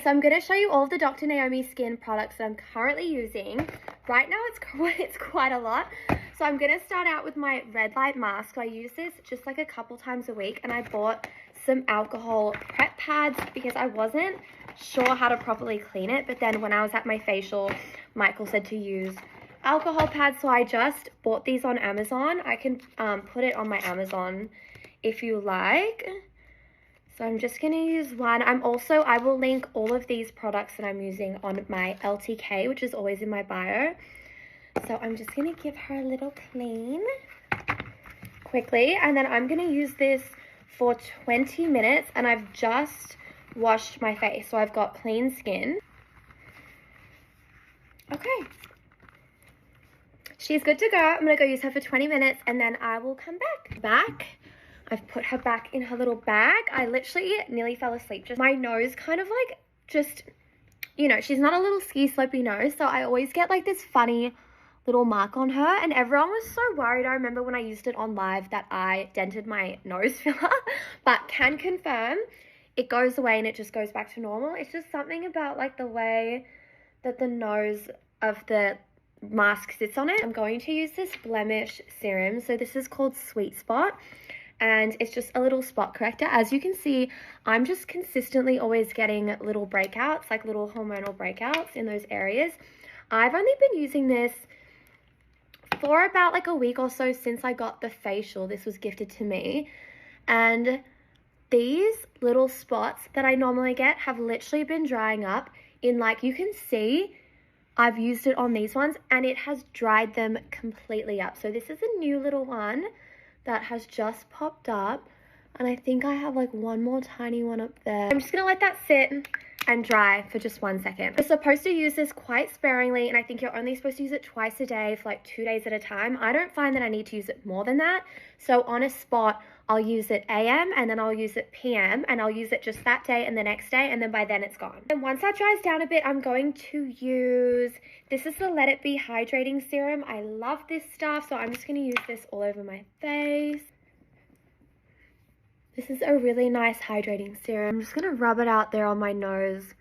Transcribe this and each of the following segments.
So I'm going to show you all of the Dr. Naomi skin products that I'm currently using. Right now it's quite a lot. So I'm going to start out with my red light mask. So I use this just like a couple times a week, and I bought some alcohol prep pads because I wasn't sure how to properly clean it. But then when I was at my facial, Michael said to use alcohol pads, so I just bought these on Amazon. I can put it on my Amazon if you like. So I'm just going to use one. I will link all of these products that I'm using on my LTK, which is always in my bio. So I'm just going to give her a little clean quickly. And then I'm going to use this for 20 minutes. And I've just washed my face. So I've got clean skin. Okay. She's good to go. I'm going to go use her for 20 minutes and then I will come back. I've put her back in her little bag. I literally nearly fell asleep. Just my nose kind of like you know, she's not a little ski slopey nose. So I always get like this funny little mark on her. And everyone was so worried. I remember when I used it on live that I dented my nose filler. But can confirm it goes away and it just goes back to normal. It's just something about like the way that the nose of the mask sits on it. I'm going to use this blemish serum. So this is called Sweet Spot. And it's just a little spot corrector. As you can see, I'm just consistently always getting little breakouts, like little hormonal breakouts in those areas. I've only been using this for about like a week or so since I got the facial. This was gifted to me. And these little spots that I normally get have literally been drying up in, like, you can see I've used it on these ones and it has dried them completely up. So this is a new little one that has just popped up, and I think I have like one more tiny one up there. I'm just gonna let that sit and dry for just 1 second. You're supposed to use this quite sparingly, and I think you're only supposed to use it twice a day for like 2 days at a time. I don't find that I need to use it more than that. So on a spot, I'll use it AM and then I'll use it PM, and I'll use it just that day and the next day, and then by then it's gone. And once that dries down a bit, I'm going to use, this is the Let It Be Hydrating Serum. I love this stuff, so I'm just going to use this all over my face. This is a really nice hydrating serum. I'm just going to rub it out there on my nose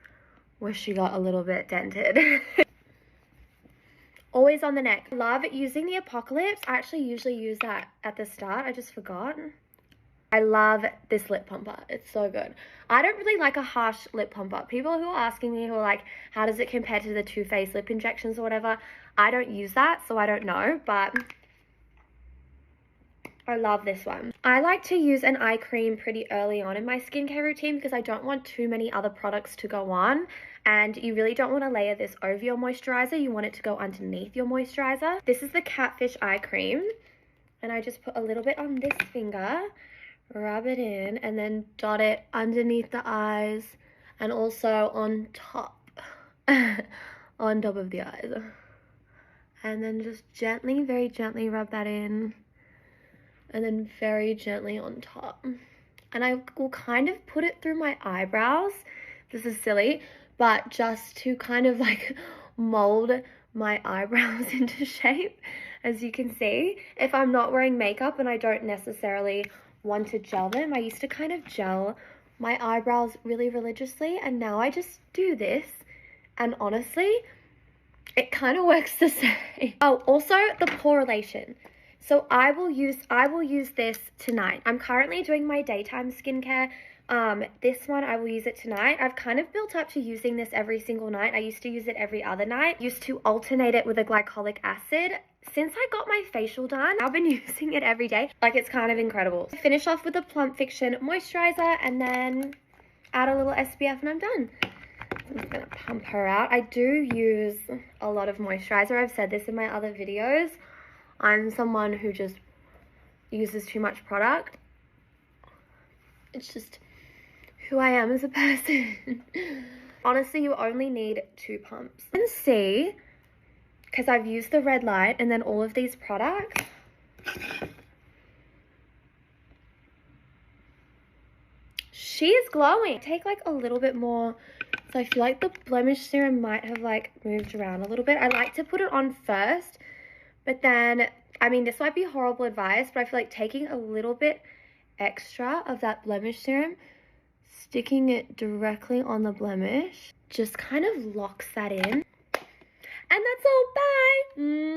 where she got a little bit dented. Always on the neck. Love using the Apocalypse. I actually usually use that at the start. I just forgot. I love this lip pumper. It's so good. I don't really like a harsh lip pumper. People who are asking me, who are like, how does it compare to the Too Faced lip injections or whatever? I don't use that, so I don't know, but I love this one. I like to use an eye cream pretty early on in my skincare routine because I don't want too many other products to go on, and you really don't want to layer this over your moisturizer. You want it to go underneath your moisturizer. This is the Catfish eye cream, and I just put a little bit on this finger, rub it in, and then dot it underneath the eyes and also on top on top of the eyes, and then just gently, very gently rub that in, and then very gently on top. And I will kind of put it through my eyebrows. This is silly, but just to kind of like mold my eyebrows into shape. As you can see, if I'm not wearing makeup and I don't necessarily want to gel them, I used to kind of gel my eyebrows really religiously, and now I just do this, and honestly it kind of works the same. Oh, also the porelation. So I will use this tonight. I'm currently doing my daytime skincare. This one, I will use it tonight. I've kind of built up to using this every single night. I used to use it every other night. Used to alternate it with a glycolic acid. Since I got my facial done, I've been using it every day. Like, it's kind of incredible. Finish off with the Plump Fiction moisturizer and then add a little SPF and I'm done. I'm just gonna pump her out. I do use a lot of moisturizer. I've said this in my other videos. I'm someone who just uses too much product. It's just who I am as a person. Honestly, you only need 2 pumps. You can see, because I've used the red light and then all of these products, she is glowing. Take like a little bit more. So I feel like the blemish serum might have like moved around a little bit. I like to put it on first, but then, I mean, this might be horrible advice, but I feel like taking a little bit extra of that blemish serum sticking it directly on the blemish just kind of locks that in. And that's all. Bye.